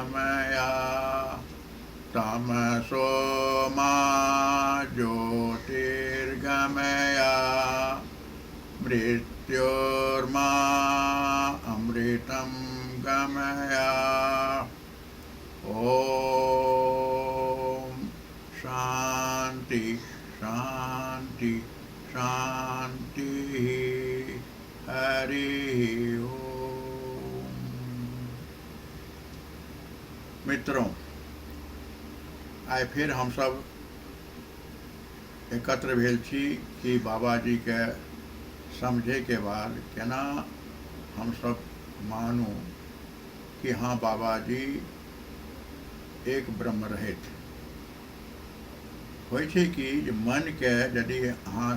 गमया तमसो मा ज्योतिर्गमया मृत्योर्मा अमृतं गमया। ओम शांति शांति शांति। हरि ओम। मित्रों, आइ फिर हम सब एकत्र भेल छी कि बाबा जी के समझे के बाद केना हम सब मानू कि हाँ बाबा जी एक ब्रह्म रहित होइ छै कि मन के यदि अहाँ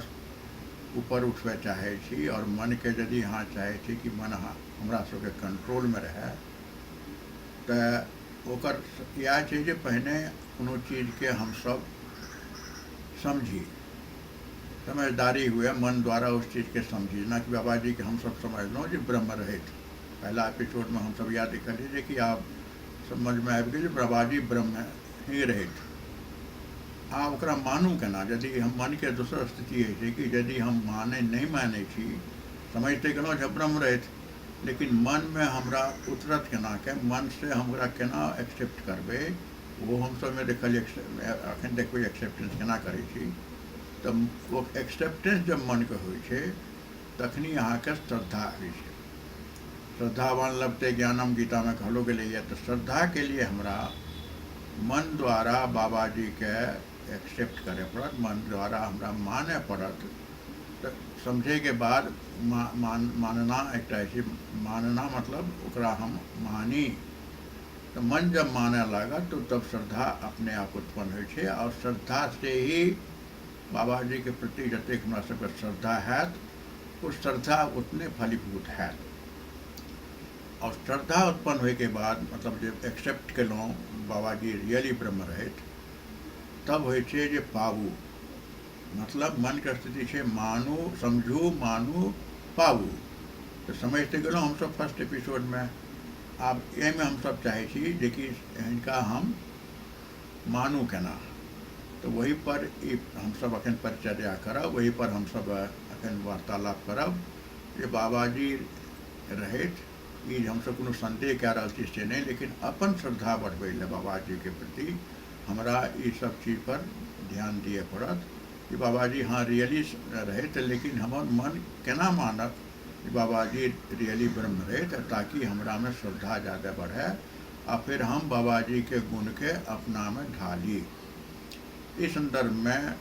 ऊपर उठबे चाहे छी और मन के यदि अहाँ चाहे छी कि मन हमरा सबके कंट्रोल में रहे तऽ ओकर इएह छै जे पहिने कोनो चीज के हम सब समझी, समझदारी हुए मन द्वारा उस चीज़ के समझी। ना कि बाबा जी के हम सब समझलहुँ जे ब्रह्म रहित। पहला एपिसोड में हम सब याद देखलिए कि आप समझ में आबि गेल बाबा जी ब्रह्म ही रहित। आ ओकरा मानू केना यदि हम मन के दोसर स्थिति होइ छै कि यदि हम नहीं मानै छी, समझते गेलहुँ जे ब्रह्म रहित, लेकिन मन में हमरा उतरत केना के, मन से हमरा केना एक्सेप्ट करबै, वो हम सब में देखलिए। अखन देखबै एक्सेप्टेंस केना करै छी। तऽ वो एक्सेप्टेंस जब मन के होइ छै तखनी अहाँके श्रद्धा होइ छै। श्रद्धावान लभते ज्ञानम गीता में कहलो गेलैए। तऽ श्रद्धा के लिए हमरा मन द्वारा बाबा जी के एक्सेप्ट करे पड़त, मन द्वारा हमरा माने पड़त। तो समझे के बाद मानना एक ऐसी मानना मतलब ओकरा हम मानी। तो मन जब माने लागत तो तब श्रद्धा अपने आप उत्पन्न होइ छै। और श्रद्धा से ही बाबा जी के प्रति जतेक हमरा सबके श्रद्धा हैत वो श्रद्धा उतने फलीभूत हैत। और श्रद्धा उत्पन्न होय के बाद मतलब जब एक्सेप्ट केलहुँ बाबा जी रियली ब्रह्म रहित, तब होइ छै जे पाबू। मतलब मन के स्थिति छै मानू, समझू, मानू, पाबू। तो समझते गेलहुँ हम सब फर्स्ट एपिसोड में। आब एहिमे हम सब चाहे छी जे कि हिनका हम मानू केना। तो वही पर हम सब अखन परिचर्या करब, वही पर हम सब अखन वार्तालाप करब जे बाबा जी रहित। ई हम सब कोनो संदेह कए रहल छी से नहीं, लेकिन अपन श्रद्धा बढ़बै ले बाबा जी के प्रति हमरा ई सब चीज पर ध्यान दिए पड़त कि बाबा जी हाँ रियली रहित, लेकिन हमर मन केना मानत कि बाबा जी रियली ब्रह्म रहित, ताकि हमरा में श्रद्धा ज़्यादा बढ़े और फिर हम बाबा जी के गुण के अपना में ढाली। इस संदर्भ में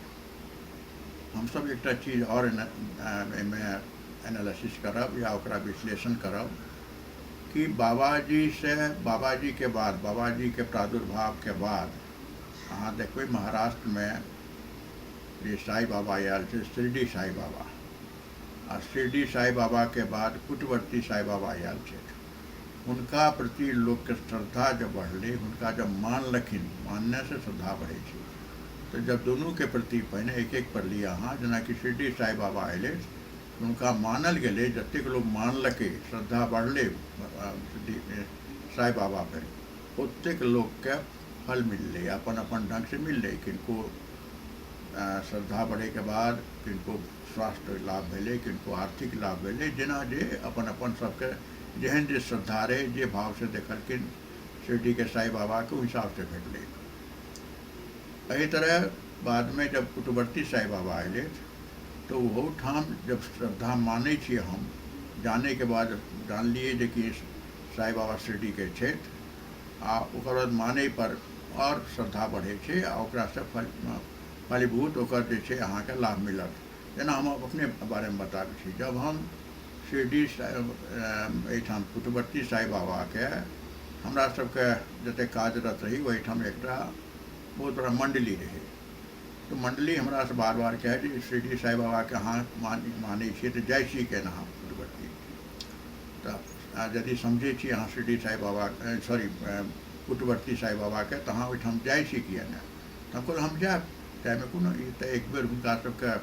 हम सब एक चीज और में एनालिसिस करब या ओकरा विश्लेषण करब कि बाबा जी से, बाबा जी के बाद, बाबा जी के प्रादुर्भाव के बाद अहाँ देखबै महाराष्ट्र में जे साई बाबा आयल छै, शिरडी साई बाबा। आ शिरडी साई बाबा के बाद पुटवर्ती साई बाबा आयल छै। उनका प्रति लोग के श्रद्धा जब बढ़ले, उनका जब मानलखिन, मानने से श्रद्धा बढ़े छै। तो जब दोनों के प्रति पहिने एक एक पर लिया हाँ, जना कि शिरडी साई बाबा अले, उनका मानल गए, जतेक लोग मानलके, श्रद्धा बढ़ले साई बाबा पर, ओतेक लोग के फल मिलले, अपन अपन ढंग से मिलले। किनको श्रद्धा बढ़े के बाद किनको स्वास्थ्य लाभ भेले, किनको आर्थिक लाभ भेले, जेना जे अपन अपन सबके जेहन जे श्रद्धा रहे, जे भाव से देखलखिन शिरडी के साई बाबा के हिसाब से भेटले। एही तरह बाद में जब पुटवर्ती साई बाबा अले तो वो ठाम जब श्रद्धा माने छिए, हम जाने के बाद जानलिए जे कि साई बाबा शिरडी के छथि, आ ओकर बाद माने पर और श्रद्धा बढ़े छै, आ ओकरा से फलीभूत ओकर जे छै अहाँके लाभ मिलत। जेना हम अपने बारे में बताबै छी, जब हम शिरडी एहिठाम पुटवर्ती साई बाबा के हमरा सबके जते कार्यरत रही, ओहिठाम एकटा बहुत बड़ा मंडली रहे। तो मंडली हमरा से बार बार कहे जे शिरडी साई बाबा के हाँ माने छिए तो जाइ छी केना हम पुटवर्ती। तो यदि समझे छी अहाँ शिरडी साई बाबा, सॉरी पुटवर्ती साई बाबा के, तो अहाँ ओहिठाम जाइ छी किया ने। तो हम कहल हम जाएब, ताहिमे कोनो ई तऽ एक बेर हुनका सबके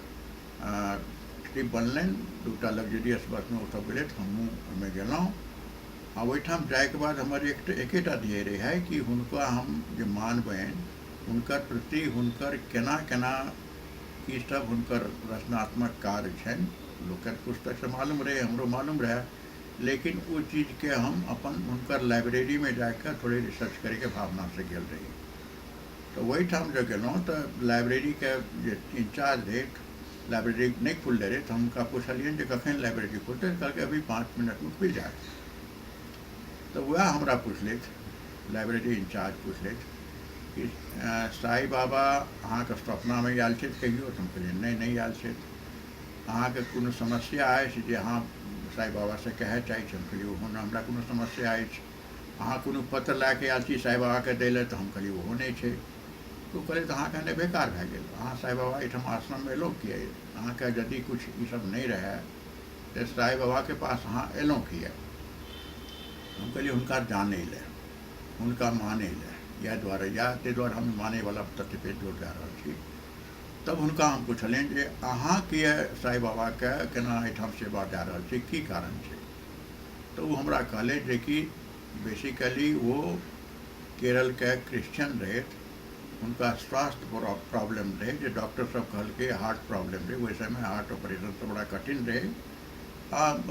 ट्रिप बनलनि, दूटा लग्जरियस बस में ओसब गेलथि, हमहूँ ओहिमे गेलहुँ। आ ओहिठाम जाए के बाद हमारे एकेटा ध्येय है कि हुनका हम जे मानबनि, हुनकर प्रति हुनकर केना केना की सब हुनकर रचनात्मक कार्य छनि। लोकके पुस्तक से मालूम रहे, हमरो मालूम रहे, लेकिन वो चीज़ के हम अपन हुनकर लाइब्रेरी में जाकर थोड़े रिसर्च करे के भावना से गेल रही। तो वही ठाम जो गेलहुँ तो लाइब्रेरी के जे इंचार्ज रहे, लाइब्रेरी नहीं खुलले रहे, तो हमका पूछलियन जे कखन लाइब्रेरी खुलते, कहलकै अभी 5 मिनट में खुल जाए। तो वह हमरा पूछलथि, लाइब्रेरी इंचार्ज पूछलथि कि साईं बाबा अहाँके सपनामे आयल छथि कहियो? तो हम कहलियै नहीं आयल छथि। अहाँके कोनो समस्या अछि जे अहाँ साईं बाबा से कहै चाहै छी? हम कहलियै ओहो हमरा कोनो समस्या अछि। अहाँ कोनो पत्र लए के आयल छी साईं बाबा के दै लए? तो हम कहलियै ओहो नहीं छै। तो कहलियै तो अहाँके नहि बेकार भए गेल, अहाँ साईं बाबा एहिठाम आश्रम में एलहुँ किए? अहाँके यदि कुछ ई सब नहीं रहे तो साईं बाबा के पास अहाँ एलहुँ किए? हम कहलियै हुनका जानै लए, हुनका मानै लए, या द्वारे ताहि दुआरे हम मानै वाला तथ्य पे जोर दे रहल छी। तब हुनका हम पूछलियनि जे अहाँ किए साईं बाबा के केना एहिठाम सेवा दे रहल छी, की कारण छै? तो वो हमरा कहले जे कि बेसिकली वो केरल के क्रिश्चियन रहे, उनका स्वास्थ्य प्रॉब्लम रहे, जो डॉक्टर सब कहलके हार्ट प्रॉब्लम रहे। वैसे में हार्ट ऑपरेशन तो बड़ा कठिन रहे,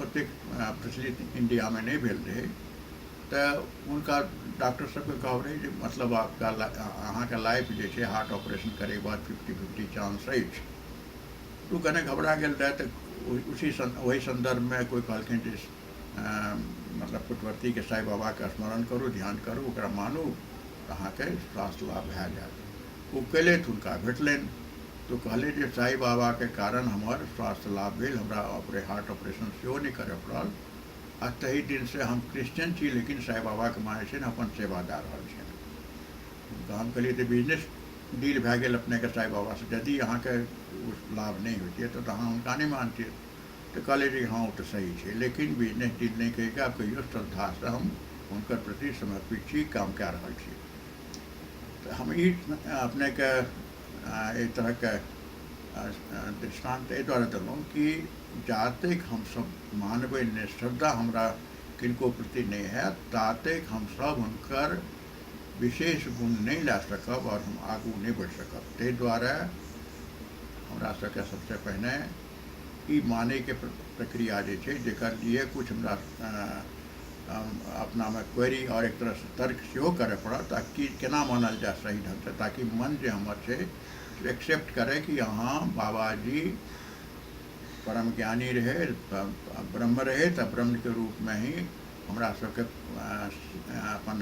ओतेक प्रचलित इंडिया में नहीं भेल रहे। तो उनका डॉक्टर सबके कहब रहे मतलब आपका अहाँ के लाइफ जे छै हार्ट ऑपरेशन करे के बाद 50-50 चांस है। तो कने घबरा गेल रहे। तो वही संदर्भ में कोई कहलखिन जे मतलब पुटवर्ती के साईं बाबा के स्मरण करू, ध्यान करू, ओकरा मानू, अहाँ के स्वास्थ्य लाभ भए जायत। वो कयलथि, हुनका भेटलनि। तो कहले जे साईं बाबा के कारण हमर स्वास्थ्य लाभ भेल, हमरा हार्ट ऑपरेशन सेहो नहीं करे पड़ल। आ तही दिन से हम क्रिश्चियन छी, लेकिन साईं बाबा के माने छै अपन सेवा दे रहल छी। तो हम कहलिए तो बिजनेस डील भए गेल अपने के साईं बाबा से, यदि अहाँ के लाभ नहीं होती तो अहाँ हुनका नहीं मानती। तो कहले जी हाँ वो तो सही है, लेकिन बिजनेस डील नहीं करेगा, आप कहियो श्रद्धा से हम उनकर प्रति समर्पित छी, काम कए रहल छी। तो हम ई अपने के एक तरह के दृष्टांत एहि दुआरे देलहुँ कि जातेक हम सब मानबै नहीं, श्रद्धा हमरा किनको प्रति नहीं है, तातेक हम सब हुनकर विशेष गुण नहीं ला सकब और हम आगू नहीं बढ़ सकब। ताहि दुआरे हमरा सबके सबसे पहिने ई माने के प्रक्रिया जे छै, जेकर लिए कुछ हमरा अपना में क्वेरी और एक तरह से तर्क सेहो करे पड़त, ताकि केना मानल जाए सही ढंग से, ताकि मन जे हमर छै एक्सेप्ट करे कि हाँ बाबाजी परम ज्ञानी रहे, ब्रह्म रहे, तो ब्रह्म के रूप में ही हमरा सबके अपन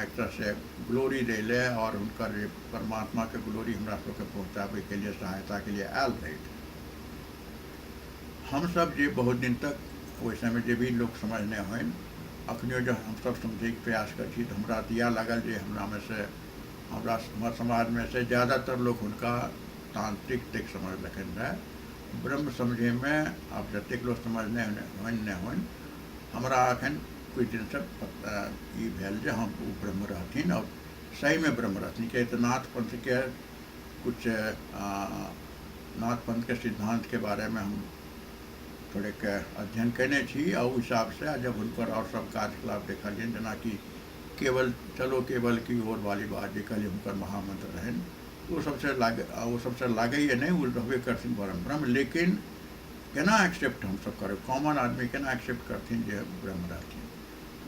एक तरह से ग्लोरी दे ले और उनकर परमात्मा के ग्लोरी हमरा सबके पहुँचाबे के लिए सहायता के लिए आयल रहे। हम सब जे बहुत दिन तक ओहि समय जे भी लोग समझने हुए, अखनियो जो हम सब समझे के प्रयास कर छी, तो हमरा दिया लागल जे हमरा में से हमरा समाज में से ज़्यादातर लोग उनका तांत्रिक तक समझ रखन रहे। ब्रह्म समझे में अब जतेक लोग समझने हुए, हमरा अखन कुछ दिन से ई भेल जे हम ब्रह्म रहथिन और सही में ब्रह्म रहथिन। के तो नाथ पंथ के कुछ नाथ पंथ के सिद्धांत के बारे में हम थोड़े के अध्ययन कने छी, और उस हिसाब से जब उनकर और सब कार्यकलाप देखलिए, जना कि केवल चलो केवल की ओर वाली बात जे कहलिए उनकर महामंत्र रहन, वो सबसे लागे ये नहीं, वो रहबे करथिन परम ब्रह्म। लेकिन केना एक्सेप्ट हम सब करे, कॉमन आदमी केना एक्सेप्ट करथिन जे ब्रह्म रहथिन,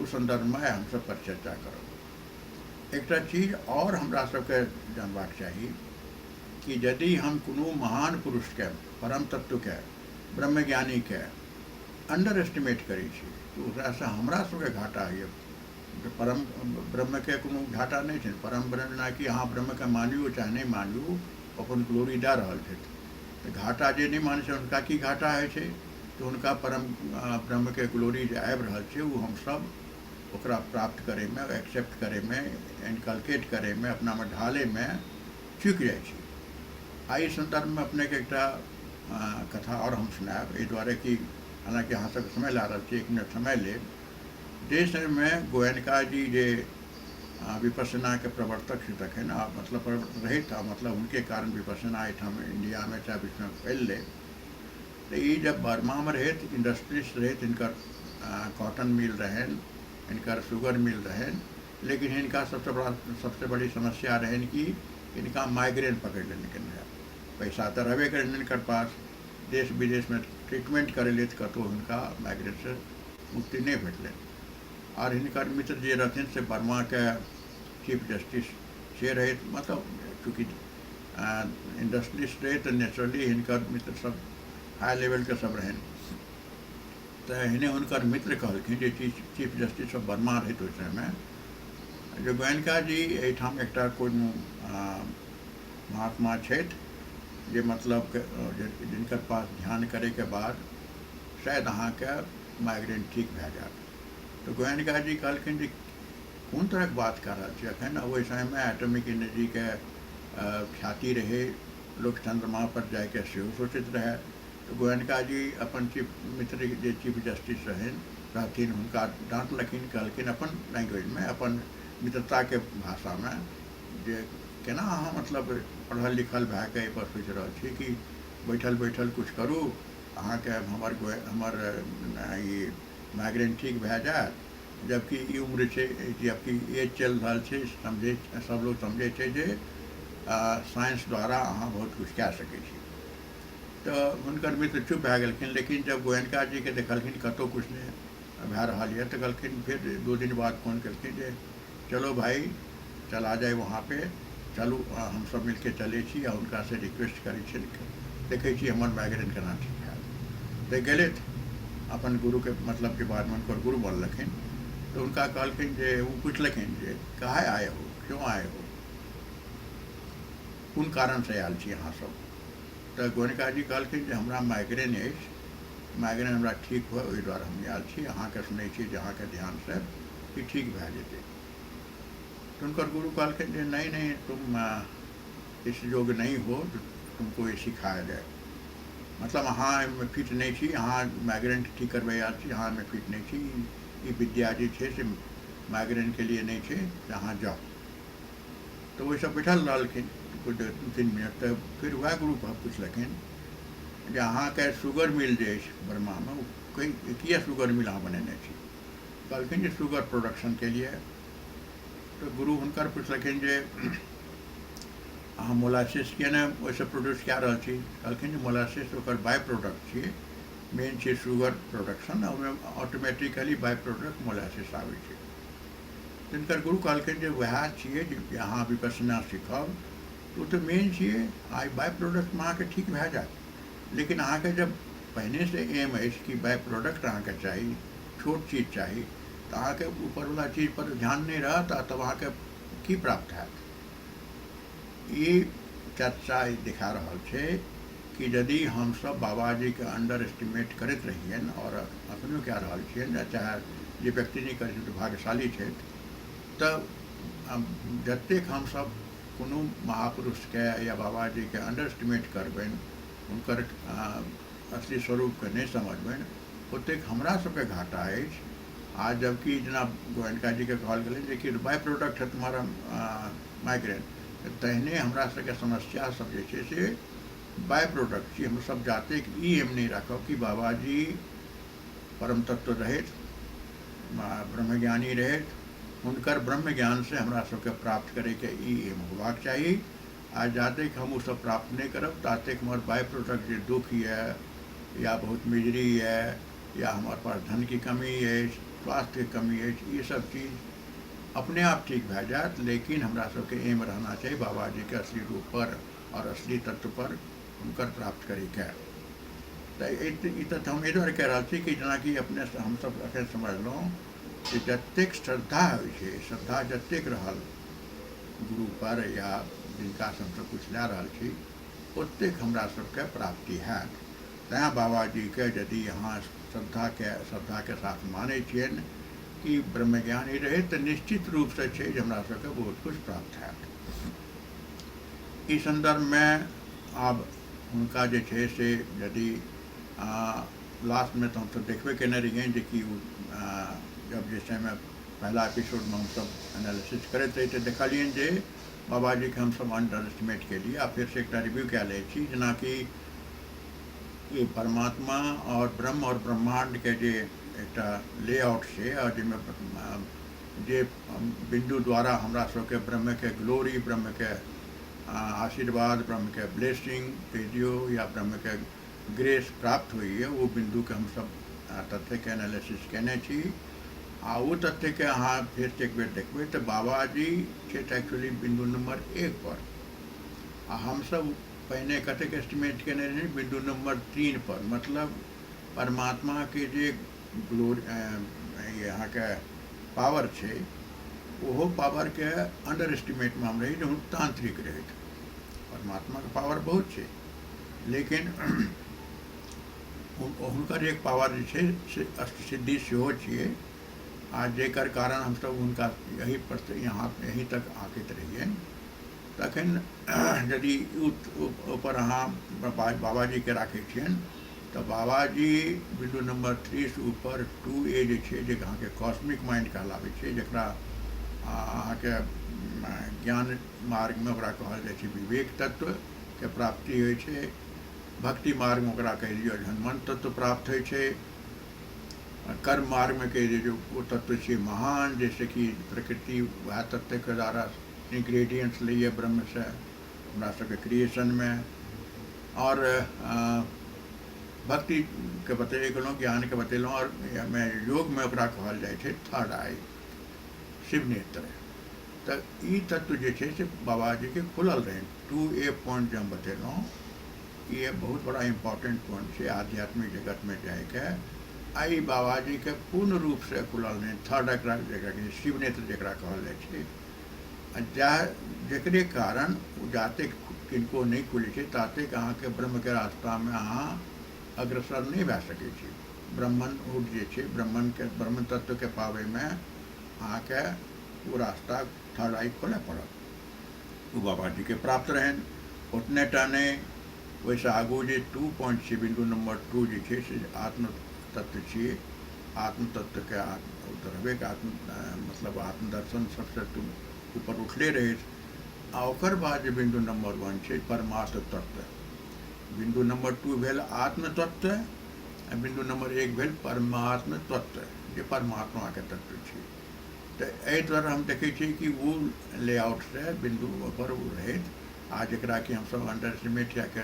उस संदर्भ में हम सब पर चर्चा करब। एकटा चीज और हमरा सबके जानबाक चाही कि यदि हम कोनो महान पुरुष के, परम तत्व के, ब्रह्मज्ञानी के अंडर एस्टिमेट करै छी, तो ओकरा से हमरा सबके घाटा होइए। परम ब्रह्म के कोनो घाटा नहीं है। परम ब्रह्म ना कि अहाँ ब्रह्म के मानियो चाहे नहीं मानियो, अपन ग्लोरी दे रहल छै। तो घाटा जे नहीं माने छै उनका की घाटा है छै, तो उनका परम ब्रह्म के ग्लोरी जे आबि रहल छै, वो हम सब ओकरा प्राप्त करे में, एक्सेप्ट करे में, इनकलकेट करे में, अपना में ढाले में चूक जाए छी। आई संदर्भ में अपने के एकटा कथा और हम सुनाब, एहि दुआरे कि हालांकि अहाँ सब समय ला रहल छी, 1 मिनट समय लेब। देश में गोयनका जी जे विपස්සना के प्रवर्तक छी तखन, मतलब रहे था, मतलब उनके कारण विपස්සना एहिठाम इंडिया में चाहे विश्व में फैल ले। तो ये जब बर्मा में रहे, इंडस्ट्रिस्ट रहे, इनकर कॉटन मिल रहन, इनका शुगर मिल रहन, लेकिन इनका सबसे बड़ी समस्या रहन कि इनका माइग्रेन पकड़ लेने के है। पैसा तो रहे कर इनकर पास, देश विदेश में ट्रीटमेंट करे ले कतो इनका माइग्रेन से मुक्ति नहीं भेटले। और इनकर मित्र जे रहथिन से बर्मा के चीफ जस्टिस से रहे, मतलब चूँकि इंडस्ट्रियलिस्ट रहे तो नेचुरली इनकर मित्र सब हाई लेवल के सब रहन। तो इन्हें उनकर मित्र कहलखिन जे चीफ जस्टिस ऑफ बर्मा रहे उस समय जो गोयनका जी एठाम एक महात्मा छथि जे मतलब जिनकर पास ध्यान करे के बाद शायद अहाँ के माइग्रेन ठीक भए जाए। तो गोयनका जी कहलखिन जे कोन तरह बात कर रहा है। अखन ओहि समय में एटॉमिक एनर्जी के ख्याति रहे, लोग चंद्रमा पर जाके सेहो सोचित रहे। तो गोयनका जी अपन मित्र जे चीफ जस्टिस रहथिन हुनका डांटलखिन, कहलखिन अपन लैंग्वेज में, अपन मित्रता के भाषा में, जे केना अहाँ मतलब पढ़ल लिखल भए के एहि पर सोचि रहल छी कि बैठल बैठल कुछ करू, अहाँ के हमर ये माइग्रेन ठीक भए जाए, जबकि ई उम्र छै, जबकि एज चल रहा है, समझे सब लोग समझे छै जे साइंस द्वारा अहाँ बहुत कुछ कए सकै छी। तो हुनकर मित्र चुप भए गेलखिन। लेकिन जब गोयनका जी के देखलखिन कतौ कुछ नहीं भए रहा है तो कहलखिन, फिर 2 दिन बाद फोन करके जे चलो भाई चला जाए वहाँ पे, चलू हम सब मिलके चले छी आ उनका से रिक्वेस्ट करे छी, देखे छी हमर माइग्रेन केना ठीक है। तो गए अपन गुरु के मतलब के बाद में उनकर गुरु बनलखिन। तो उनका कहलखिन जे वो पूछलखिन जे कहाँ आए हो, क्यों आए हो, कौन कारण से आयल छी अहाँ सब। तो गोयनका जी कहलखिन जे हमरा माइग्रेन है, माइग्रेन हमरा ठीक हो ओहि द्वारा हम आयल छी, अहाँ के सुनै छी जे अहाँ के ध्यान से कि ठीक भए जेतै। तो उनकर गुरु कहलखिन जे नहीं नहीं, तुम इस योग्य नहीं हो जो तुमको ये सिखाया जाए, मतलब अहाँ में फिट नहीं छी, अहाँ माइग्रेन ठीक करबै आयल छी, अहाँ में फिट नहीं छी, ये विद्या जे छै से माइग्रेन के लिए नहीं छै, अहाँ जाओ। तो वो सब बैठल रहलखिन कुछ 2-3 मिनट। तो फिर वह गुरु पूछलखिन जे अहाँ के शुगर मिल जे बर्मा में किया शुगर मिल अहाँ बनेने छी। कहलखिन जे शुगर प्रोडक्शन के लिए। तो गुरु हुनकर पूछलखिन जे अहाँ मोलासिस किया ने वैसे प्रोड्यूस कए रहल छी। कहलखिन जे मोलासिस ओकर बाय प्रोडक्ट छियै, मेन छै शुगर प्रोडक्शन, ओहिमे ऑटोमेटिकली बाय प्रोडक्ट मोलासिस आबै छै। तिनकर गुरु कहलखिन जे वएह छियै जे अहाँ विपස්සना सीखब तो तो मेन छियै, आ बाय प्रोडक्ट में अहाँके ठीक भए जायत। लेकिन अहाँके जब पहिने से एम अछि कि बाय प्रोडक्ट अहाँके चाही, छोट चीज चाही, तो अहाँके ऊपरवला चीज पर ध्यान नहीं रहत, तब अहाँके की प्राप्त हैत। ये चर्चा दिखा रहा है कि यदि हम सब बाबाजी के अंडर एस्टिमेट करते रहिए और अपनो कह रहा छे, चाहे जे व्यक्ति नहीं करे तो भाग्यशाली है, तब जतेक हम सब कोनो महापुरुष के या बाबाजी के अंडर एस्टिमेट करबेन, उनकर असली स्वरूप के नहीं समझबेन, ओतेक हमरा सबके घाटा है। आज जबकि जना गोयनका जी के कहल गए कि बाय प्रोडक्ट है तुम्हारा माइग्रेन, तहने हमरा सबके समस्या सब जे छै से बाय प्रोडक्ट छी। हम सब जाते ई एम नहीं रखब कि बाबाजी परम तत्व रहत, ब्रह्मज्ञानी रहत, उनकर ब्रह्म ज्ञान से हमरा सबके प्राप्त करे के ई एम होबाक चाहिए। आज जाते हम वो सब प्राप्त नहीं करब, ताते हमारे बाय प्रोडक्ट जो दुख है या बहुत मिजरी है या हमारे पास धन की कमी है, स्वास्थ्य की कमी है, ये सब चीज़ अपने आप ठीक भए जात। लेकिन हमरा सबके एम रहना चाहिए बाबाजी के असली रूप पर और असली तत्व पर उनकर प्राप्त करे के। तो हम ये द्वारा कह रहा थी कि जना कि अपने हम सब अखन समझलहुँ कि जतेक श्रद्धा होइ छै, श्रद्धा जतेक रहल गुरु पर या जिनका से हमसब कुछ लए रहल छी, ओतेक हमरा सबके प्राप्ति हैत। तैँ बाबाजी के यदि यहाँ श्रद्धा के साथ माने छियनि कि ब्रह्मज्ञानी रहे, तो निश्चित रूप से छै जे हमरा सबके बहुत कुछ प्राप्त हैत। इस संदर्भ में आब उनका जे छै से यदि लास्ट में तो हम सब देखबे केने रहिए जे कि जब जे समय पहला एपिसोड में हम सब एनालिसिस करते रहे तो देखलिए जे बाबाजी के हम सब अंडर एस्टिमेट के लिए। आ फिर से एक रिव्यू क्या ले छी, जना कि ये परमात्मा और ब्रह्म और ब्रह्मांड के जे एकटा लेआउट छै और जाहिमे जे बिंदु द्वारा हमरा सबके ब्रह्म के ग्लोरी, ब्रह्म के आशीर्वाद, ब्रह्म के ब्लेसिंग भेजियो या ब्रह्म के ग्रेस प्राप्त हुई है, वो बिंदु के हम सब तथ्य के एनालिसिस केने छी। आ वो तथ्य के अहाँ फिर से एक बेर देखबै तऽ बाबाजी छथि एक्चुअली बिंदु नंबर 1 पर, आ हम सब पहिने कतेक एस्टिमेट केने रही बिंदु नंबर 3 पर। मतलब परमात्मा के जे ग्लोरी यहाँ के पावर छै, ओहो पावर के अंडर एस्टिमेट में हम रही जो तांत्रिक रहे। परमात्मा के पावर बहुत छै, लेकिन हुनकर एक पावर जे छै से अष्टसिद्धि सेहो छियै, आ जेकर कारण हम सब हुनका यही पर यहाँ यहीं तक आकैत रहिए। तखन यदि ऊपर अहाँ बाबाजी के राखै छियनि तऽ बाबाजी बिंदु नंबर 3 से ऊपर 2A जे छै, जे अहाँके कॉस्मिक माइंड कहलाबै छै, जकरा अहाँके ज्ञान मार्ग में ओकरा कहल जाइ छै विवेक तत्व के प्राप्ति होइ छै। भक्ति मार्ग में ओकरा कहि दियौ हनुमान तत्व प्राप्त होइ छै। कर्म मार्ग में कहि दियौ वो तत्व छै महान, जैसे कि प्रकृति वह तत्व के द्वारा इंग्रेडिएंट्स लिए ब्रह्म से हमरा सबके क्रिएशन में। और भक्ति के बतैले गेलहुँ, ज्ञान के बतेलहुँ, और योग में ओकरा कहल जाइ छै थर्ड आई, शिव नेत्र। तऽ ई तत्व जे छै से बाबाजी के खुलल रहे। 2A पॉइंट जो हम बतेलहुँ, ये बहुत बड़ा इम्पोर्टेंट पॉइंट है आध्यात्मिक जगत में जाके। आई बाबाजी के पूर्ण रूप से खुलल रहे थर्ड जगह शिव नेत्र जकरा कहल जाइ छै, जकरे कारण जाते किनको नहीं खुले छै ताते अहाँके ब्रह्म के रास्ता में अहाँ अग्रसर नहीं भए सकै छी। ब्रह्मणहुड जे छै, ब्रह्म तत्व के पावे में अहाँके वो रास्ता थर्ड आई खोले पड़त। वो बाबाजी के प्राप्त रहन। उतने टा नहीं, वैसे आगू जे 2 पॉइंट छै, बिंदु नंबर 2 जे छै से आत्म तत्व छियै। आत्म तत्व के रहबे के मतलब आत्मदर्शन सबसे ऊपर उठले रहे। आ ओकर बाद जे बिंदु नंबर 1 छै परमात्म तत्व। बिंदु नंबर 2 भेल आत्म तत्व, आ बिंदु नंबर 1 भेल परमात्म तत्व, जे परमात्मा के तत्व छै। तऽ एहि द्वारा हम देखै छी कि वो लेआउट से बिंदु पर वो रहे, आ जकरा कि हम सब अंडर एस्टिमेट या के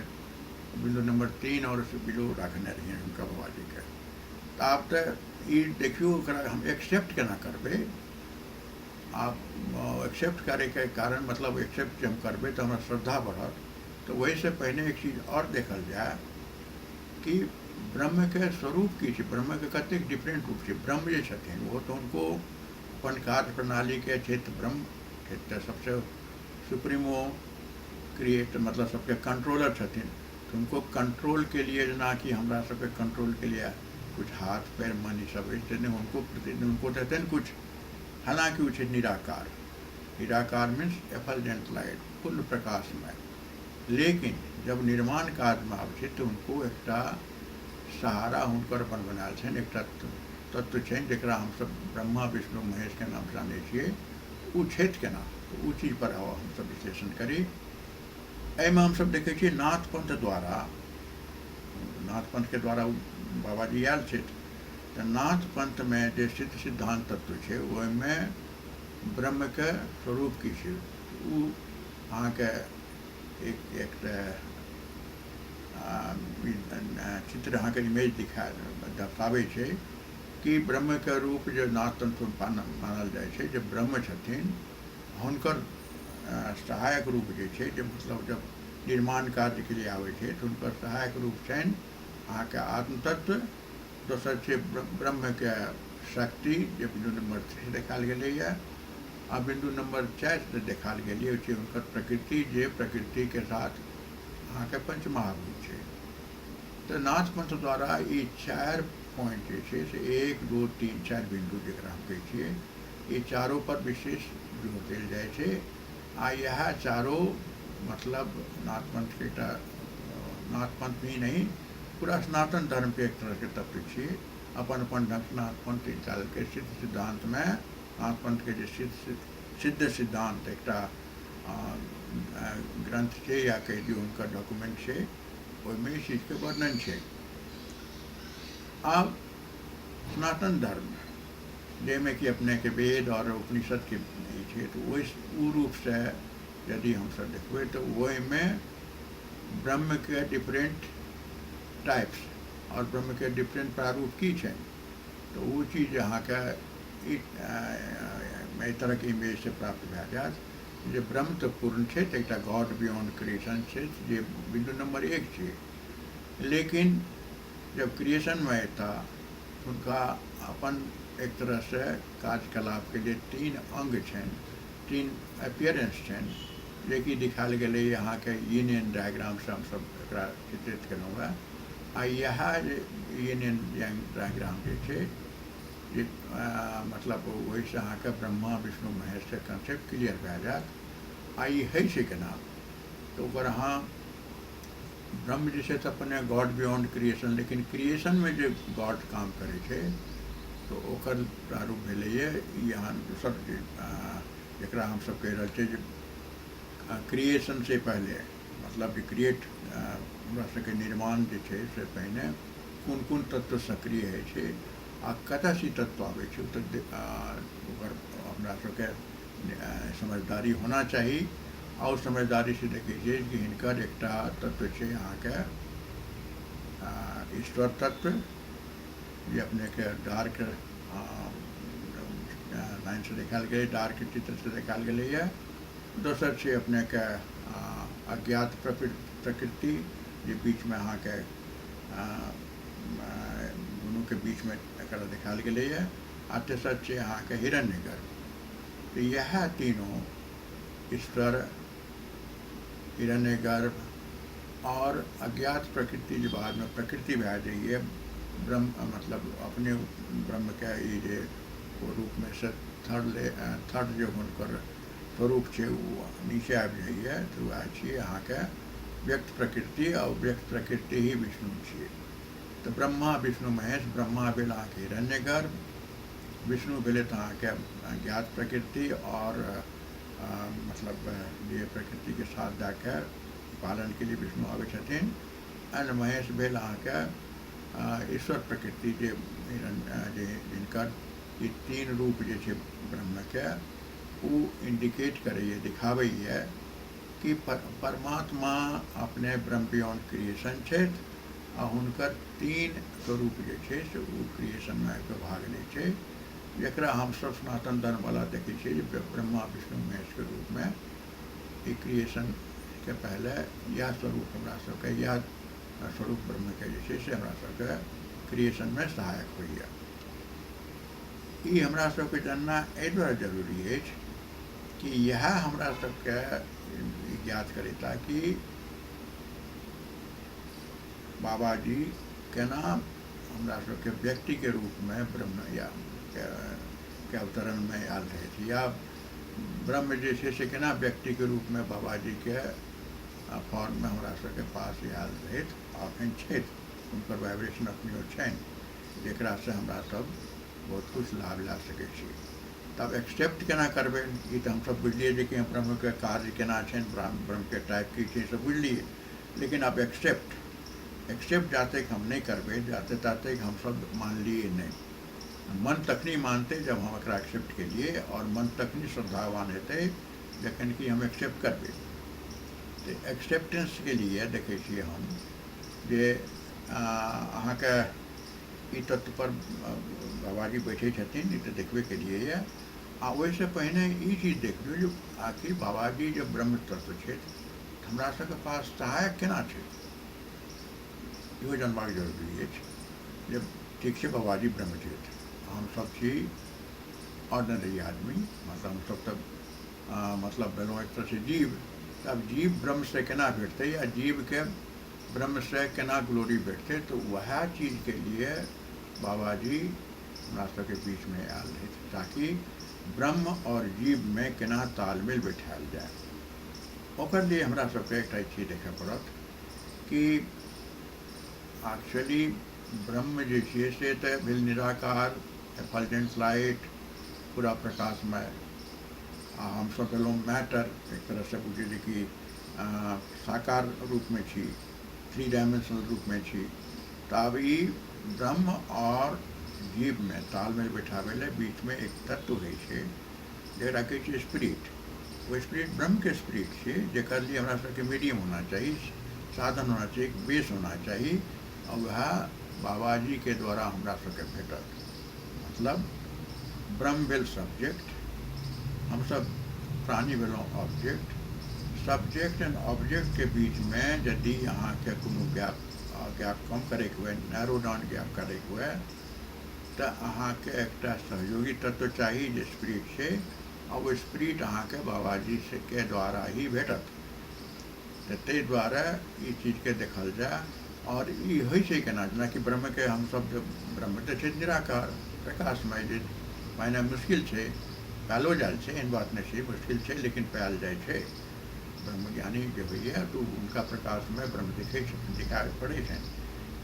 बिंदु नंबर 3 और उससे बिलो रखने रहिए हुनका बाबाजी के। तऽ आब तऽ ई देखियो ओकरा हम एक्सेप्ट केना करबै। आप एक्सेप्ट करे के कारण मतलब एक्सेप्ट हम करबै तऽ हमरा श्रद्धा बढ़त। तो वही से पहले एक चीज़ और देखल जाए कि ब्रह्म के स्वरूप की छै, ब्रह्म के कतेक डिफरेंट रूप छै। ब्रह्म जे छथिन वो तो उनको अपन कार्य प्रणाली के क्षेत्र ब्रह्म क्षेत्र सबसे सुप्रीमो क्रिएट मतलब सबके कंट्रोलर छथिन। तो उनको कंट्रोल के लिए ना कि हमरा सबके कंट्रोल के लिए कुछ हाथ पैर मन ये सब उनको देते हैं कुछ। हालांकि वो निराकार, निराकार मीन्स एफल्जेंट लाइट, फुल प्रकाशमय। लेकिन जब निर्माण कार्य में आबै छै तो उनको एक सहारा हुनकर अपन बनायल छनि, एक तत्व छनि जकरा हम सब ब्रह्मा विष्णु महेश के नाम जानै छियै। ओ छथि केना, ओ चीज पर हम सब विश्लेषण करी। एहिमे हम सब देखै छियै नाथ पंथ द्वारा, नाथ पंथ के द्वारा बाबाजी आयल छथि। तऽ नाथ पंथ में जे सिद्ध सिद्धांत तत्व छै ओहिमे ब्रह्म के स्वरूप की छै, ओ अहाँके एक चित्र अहाँके इमेज दर्शाबै छै कि ब्रह्म के रूप जो नाथ तंत्र मानल जाइ छै, जे ब्रह्म छथिन हुनकर सहायक रूप जे छै, जे मतलब जब निर्माण कार्य के लिए आबै छै तो हुनकर सहायक रूप छनि अहाँके आत्म तत्व। दोसर छै ब्रह्म के शक्ति, जे बिंदु नंबर 3 देखाल गेलैए। आ बिंदु नंबर 4 से देखाल गेलिए छै हुनकर प्रकृति, जे प्रकृति के साथ अहाँके पंचमहाभूत छै। तो नाथ पंथ द्वारा ये 4 पॉइंट जे छै से 1 2 3 4 बिंदु जकरा हम कहै छियै, ये चारों पर विशेष जोर देल जाइ छै। आ यह चारों मतलब नाथ पंथ के नाथ पंथ ही नहीं, पूरा सनातन धर्म के एक तरह के तत्व छियै। अपन अपन ढंग से नाथ पंथ चाल के सिद्ध सिद्धांत में नाथ पंथ के जे सिद्ध सिद्धांत एक ग्रंथ छै या कह दियौ हुनकर डॉक्यूमेंट छै, ओहिमे इस चीज के वर्णन छै। आब सनातन धर्म जैमें कि अपने के वेद और उपनिषद के छै तो वो रूप से यदि हम सब देखबे तो वही में ब्रह्म के डिफरेंट टाइप्स और ब्रह्म के डिफरेंट प्रारूप की छै तो वो चीज़ यहाँ का एहि तरह के इमेज से प्राप्त भए जायत जे ब्रह्म तो पूर्ण है तो एक गॉड बियॉन्ड क्रिएशन है जे बिंदु नंबर 1 है। लेकिन जब क्रिएशन में था उनका अपन एक तरह से कार्यकलाप के लिए 3 अंग छन 3 अपियरेंस छन जे कि दिखाल गए यहाँ के यिन एंड डायग्राम से हम सब एकरा चित्रित केलहुँ है आ यह यिन एंड यांग डायग्राम जे छै जे मतलब वही से अहाँ के ब्रह्मा विष्णु महेश के कंसेप्ट क्लियर भए जात आ ये है से केना तो ओकर अहाँ ब्रह्म जे छै अपने गॉड बियॉन्ड क्रिएशन लेकिन क्रिएशन में जो गॉड काम करे छै तो ओकर प्रारूप भेलैए यहाँ दोसर जरा हम सब कह रहे थे क्रिएशन से पहले मतलब क्रिएट हमरा सबके निर्माण जे छै से पहिने कोन कोन तत्व सक्रिय है छै आ कतयसँ तत्व आबै छै तऽ ओकर हमरा सबके समझदारी होना चाही और समझदारी से देखै छियै कि हिनकर एकटा तत्व छै अहाँके ईश्वर तत्व जे अपने के डार्क लाइन से देखाल गए डार्क चित्र से देखाल गए है दोसर छै अपने के अज्ञात प्रकृति जे बीच में अहाँ के दोनों के बीच में एक देखाल गए है आ तेसर छै अहाँ के हिरण्यगर्भ तो यह तीनों ईश्वर हिरण्यगर्भ और अज्ञात प्रकृति जो बाद में प्रकृति भए जाइए ब्रह्म मतलब अपने ब्रह्म के ये रूप में से थर्ड जो हुनकर स्वरूप है वो नीचे आ जाइए तो वह छे अहाँ के व्यक्त प्रकृति और व्यक्त प्रकृति ही विष्णु छे तो ब्रह्मा विष्णु महेश ब्रह्मा भेल अहाँ के हिरण्यगर्भ विष्णु भेले तो अहाँ के ज्ञात प्रकृति और मतलब ये प्रकृति के साथ जाकर पालन के लिए विष्णु आवे छथिन एंड महेश भेल अहाँ के ईश्वर प्रकृति जे जिनकर ये 3 रूप जे छै ब्रह्म के वो इंडिकेट करैए दिखाबैए कि परमात्मा अपने ब्रह्म बियॉन्ड क्रिएशन छथि आ हुनकर 3 स्वरूप जे छै से वो क्रिएशन में आबि भाग लै छै जकरा हम सब सनातन धर्म वाला देखै छियै जे ब्रह्मा विष्णु महेश के रूप में ई क्रिएशन के पहले यह स्वरूप हमरा सबके यह स्वरूप ब्रह्म के जे छै से हमरा सबके क्रिएशन में सहायक होइए ई हमरा सबके जानना एहि दुआरे जरूरी अछि कि यह हमरा सबके ज्ञात करैता कि बाबा जी केना हमरा सबके व्यक्ति के रूप में ब्रह्म या के अवतरण में आयल रहे थे या ब्रह्म जे छै से केना व्यक्ति के रूप में बाबा जी के फॉर्म में हमरा सबके पास आयल रहे अखन छथि हुनकर वाइब्रेशन अखनियो छनि जेकरा से हमरा सब बहुत कुछ लाभ ला सकै छी तब एक्सेप्ट केना करबै ई तऽ हमसब बुझलिए जे कि ब्रह्म के कार्य केना छनि ब्रह्म के टाइप की छै सब बुझलिए लेकिन अब एक्सेप्ट जाते हम नहीं करबे जाते ताते हम सब मान लिए नहीं मन तखनी मानते जब हम एकरा एक्सेप्ट के लिए और मन तखनी श्रद्धावान हेतै जखन कि हम एक्सेप्ट करबे तो एक्सेप्टेंस के लिए देखे छिए हम जे अहाँ के ई तत्व पर बाबाजी बैठे छथिन ई तो देखबे के लिए है आ वैसे पहले ई चीज देख लियो जो आखिर बाबाजी जब ब्रह्म तत्व छथि हमरा सबके पास सहायक केना छै इहो जानबाक जरूरी अछि जब ठीक छै बाबाजी ब्रह्म छथि हम सब छी ऑर्डिनरी आदमी मतलब हम सब तब मतलब भेलहुँ एक तरह से जीव तब जीव ब्रह्म से केना भेटतै या जीव के ब्रह्म से केना ग्लोरी भेटतै तो वह चीज के लिए बाबा जी हमरा सबके बीच में आयल रहे ताकि ब्रह्म और जीव में केना तालमेल बैठायल जाए ओकर लिए हमरा सबके एकटा चीज देखे पड़त कि एक्चुअली ब्रह्म जे छै से तऽ भेल निराकार एफल्जेंट लाइट पूरा प्रकाशमय आ हमसब भेलहुँ मैटर एक तरह से बुझिए कि साकार रूप में छी 3 डायमेंशनल रूप में छी तब ई ब्रह्म और जीव में तालमेल बैठावे ले बीच में एक तत्व है छे जरा कहै स्पिरिट। वो स्पिरिट ब्रह्म के स्पिरिट है जेकर लिए हमरा सबके मीडियम होना चाहिए, साधन होना चाहिए, बेस होना चाहिए, और वह बाबा जी के द्वारा हमरा सबके भेटल। मतलब ब्रह्म भेल सब्जेक्ट, हम सब प्राणी भेलों ऑब्जेक्ट। सब्जेक्ट एंड ऑब्जेक्ट के बीच में यदि अहाँ के कोनो गैप कम करे के हुए, नैरो डाउन गैप करे के हुए, तो अहाँ के एक सहयोगी तत्व चाहिए जो स्पिरिट से, और वो स्पिरिट अहाँ के बाबा जी से के द्वारा ही भेटत। तो ते द्वारा ये चीज़ के देखल जाए। और ये होइ छै केना, जेना कि ब्रह्म के हम सब ब्रह्म तो छै निराकार प्रकाशमय, जे मायने मुश्किल छै, पायलो जाए छै, एहन बात नहीं छै, मुश्किल छै लेकिन पायल जाए छै। ब्रह्मज्ञानी जो होइए तो उनका प्रकाश में ब्रह्म दिखाई पड़े हैं।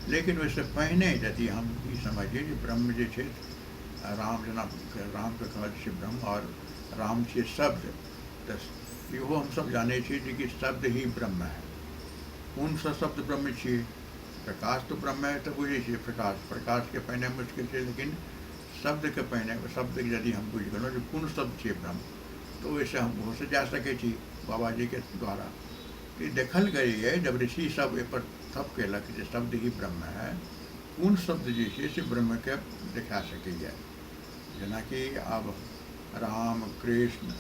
लेकिन वैसे पहले यदि हम ये समझिए कि ब्रह्म जो है राम जना राम के कहल छै ब्रह्म, और राम छै शब्द, तो इहो हम सब जाने छी कि शब्द ही ब्रह्म है। कौन सा शब्द ब्रह्म छे? प्रकाश तो ब्रह्म है, तो बुझे छे प्रकाश के पहने मुश्किल है, लेकिन शब्द के पहने शब्द यदि हम बुझ गए जो कौन शब्द छे ब्रह्म, तो वैसे हम हो से जा सके छी बाबा जी के द्वारा। कि देखल गई है जब ऋषि सब ए पर थप केलक जे शब्द ही ब्रह्म है, कौन शब्द जे है से ब्रह्म के दिखा सके। जना कि अब राम, कृष्ण,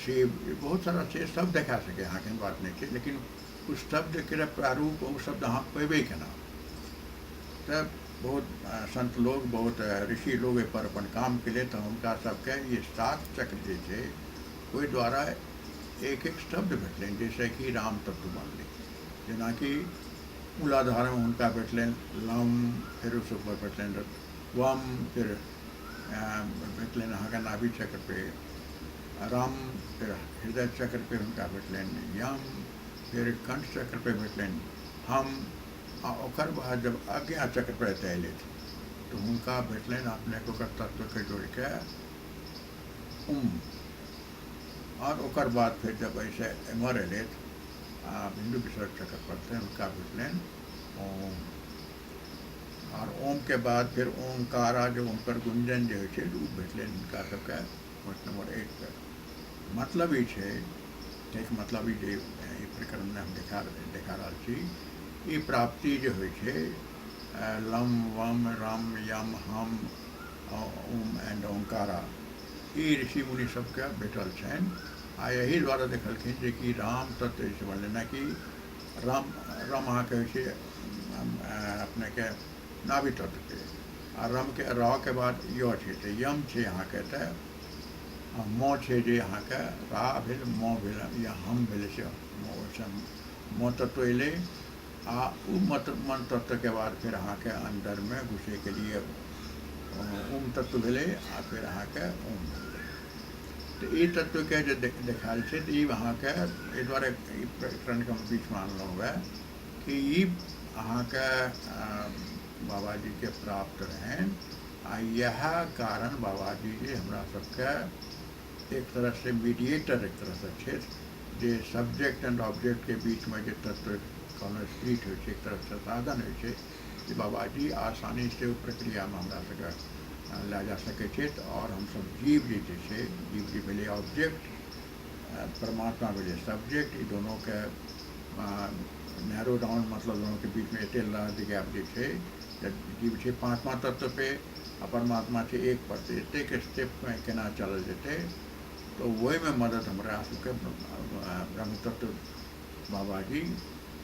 शिव, बहुत सारा चीज सब दिखा सके, अहाँ के बात नहीं है, लेकिन उस शब्द के प्रारूप वो शब्द अहाँ पेबे केना। तब बहुत संत लोग, बहुत ऋषि लोग पर अपन काम के लिए, तो उनका सबके ये 7 चक्र जे है कोई द्वारा एक एक शब्द भेटलें, जैसे कि राम तत्व बनले, जना कि मूलाधार में उनका भेटलें लम, फिर उस ऊपर भेटलें वम, फिर भेटलें अहाँ का नाभि चक्र पे रम, फिर हृदय चक्र पे उनका भेटलें यम, फिर कंठ चक्र पे भेटलें हम, और बाद जब आज्ञा चक्र पर तैले तो उनका भेटलें अपने को तत्व के जोड़ के और ओकर बाद फिर जब ऐसे एमर एले बिंदु विसर्ग चक्र पड़ते हैं उनका भेटलें ओम, और ओम के बाद फिर ओंकारा जो उनकर गुंजन जो है भेटलें उनका सबका नंबर 1 पर। मतलब ही है एक मतलब ही जो प्रकरण में हम देखा रहा छी, ये प्राप्ति जो है लम, वम, रम, यम, हम, ओम एंड ओंकारा, ये ऋषि मुनि सबके भेटल छन। आ यही द्वारा देखलखिन जे कि राम तत्व ऐसे बोले ना कि राम अहाँ कहे अपने के नाभि तत्व के, आ रम के र के बाद य छे, यम छे अहाँ के, म छे जे अहाँ के रा भेल, म भेल, या हम भेल से म तत्व अले। आ मन तत्व के बाद फिर अहाँ के अंदर में घुसे के लिए ओम तत्व भेले, आ फिर अहाँ के ओम भेले। तो ये तत्व के जो देखाल है, तो ये वहाँ के द्वारा प्रकरण के बीच मानल हुआ कि ये अहाँ के बाबा जी के प्राप्त रहें। आ यह कारण बाबा जी हमरा सबके एक तरह से मीडिएटर एक तरह से छे, जे सब्जेक्ट एंड ऑब्जेक्ट के बीच में जो तत्व कोनो स्पिरिट हो, एक तरह से साधन हो, कि बाबा जी आसानी से प्रक्रिया में हमरा सबके ला जा सके। और हम सब जीव जे जीव जी भेले ऑब्जेक्ट, परमात्मा भेले सब्जेक्ट, ये दोनों के नैरो डाउन मतलब दोनों के बीच में एते गैप जे जीव है 5वां तत्व पे, परमात्मा से 1 पर, एते के स्टेप में केना चल जेते, तो वही में मदद हमरा सबके ब्रह्म तत्व बाबा जी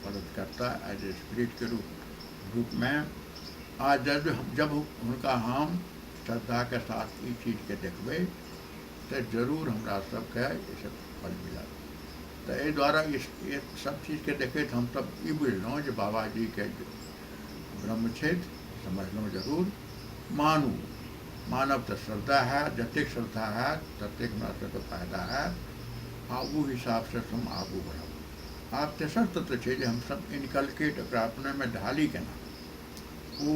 मदद करता एज ए स्पिरिट के रूप में। आज जब उनका हम श्रद्धा के साथ ये चीज़ के देखबे, तो जरूर हमरा सबके ये फल मिला। तो ये द्वारा ये सब चीज़ के देखे तो हम सब ये बुझलूँ जो बाबा जी के ब्रह्म क्षेत्र समझलूँ, जरूर मानू। मानव तो श्रद्धा है, जतेक श्रद्धा है ततेक हमरा सबके फायदा है। आ वो हिसाब से हम आगू बढ़ब। आप तेसर तत्व है जो हम सब इनकलकेट अपने में ढाली केना, वो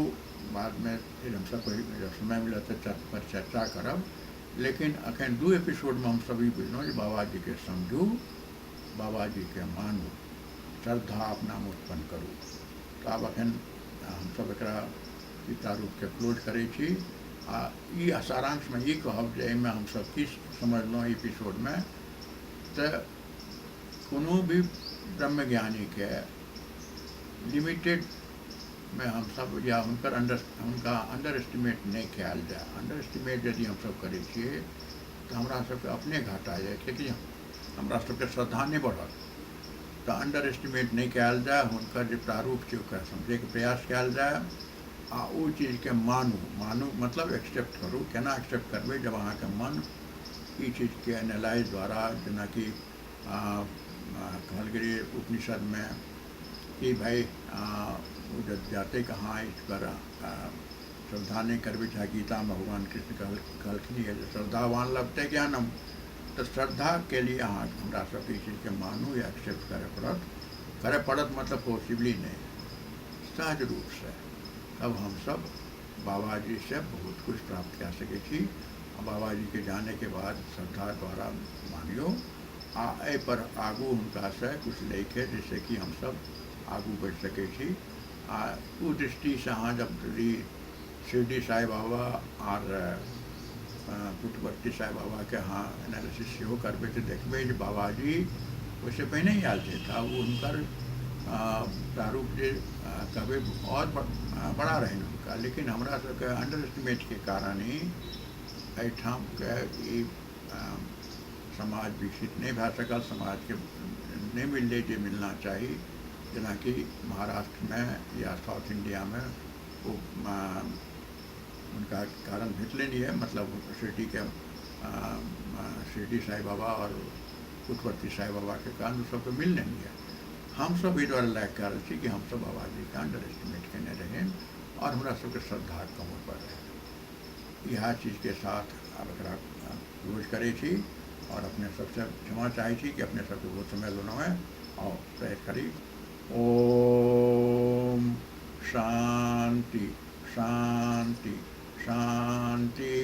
बाद में फिर हम सब जब समय मिला तो पर चर्चा करब। लेकिन अखन 2 एपिसोड में हम सभी बुझलूँ कि बाबा जी के समझू, बाबा जी के मानू, श्रद्धा अपना में उत्पन्न करूँ। तो अब अखन हम सब एक प्रारूप के क्लोज करे छी। ये सारांश में ये कहब जे एहिमे हम सब की समझलहुँ एपिसोड में, तो कोनो भी ब्रह्मज्ञानी के लिमिटेड में हम सब या उनका अंडर एस्टिमेट नहीं कयल जाए। अंडर एस्टिमेट यदि हम सब करै छियै तो हमरा सबके अपने घाटा जाए, कि हमरा सबके श्रद्धा नहीं बढ़त। तो अंडर एस्टिमेट नहीं कयल जाए, हुनकर जे प्रारूप छै ओकरा समझैके प्रयास कयल जाए, आ ओ चीज के मानू मतलब एक्सेप्ट करू। केना एक्सेप्ट करबै, जब अहाँके मन ई चीज के एनालाइज द्वारा, जेना कि कहल गेलै उपनिषद में कि भाई जाते कहाँ ईश्वर श्रद्धा नहीं करबै, चाहे गीता में भगवान कृष्ण कहलखिन है श्रद्धावान लभते ज्ञानम। तो श्रद्धा के लिए अहाँ हमरा सबके ई चीज के मानू या एक्सेप्ट करे पड़त मतलब पॉसिबली नहीं, सहज रूप से। तब हम सब बाबा जी से बहुत कुछ प्राप्त कर सके छी। बाबा जी के जाने के बाद श्रद्धा द्वारा मानियो, आ पर आगू हुनका से कुछ लेके जैसे कि हम सब आगू बढ़ सके छी। उ दृष्टि से अहाँ जब शिरडी साई बाबा और पुट्टपर्थी साई बाबा के अहाँ एनालिसिस सेहो करबै तो देखबै जे बाबा जी ओहिसे पहिने ही आयल थे। वो हुनकर प्रारूप जे कहबै और बड़ा रहन उनका, लेकिन हमरा सबके अंडर एस्टिमेट के कारण ही एहिठाम के ई समाज विकसित नहीं भए सकल, समाज के नहीं मिलले जे मिलना चाहिए। जेना कि महाराष्ट्र में या साउथ इंडिया में वो उनका कारण भेटले नहीं है, मतलब शिरडी के शिरडी साई बाबा और पुट्टपर्थी साई बाबा के कारण सबके मिल नहीं है। हम सब ई द्वारा लायक कर रहे कि हम सब बाबा जी का अंडर एस्टिमेट करने रहे और हमरा सबके श्रद्धा कम पर रहे। यह चीज़ के साथ अब एकरा रोज करे छी और अपने सबसे क्षमा चाहे छी कि अपने सबके बहुत समय लेना है और प्रयास करी। ओम शांति शांति शांति।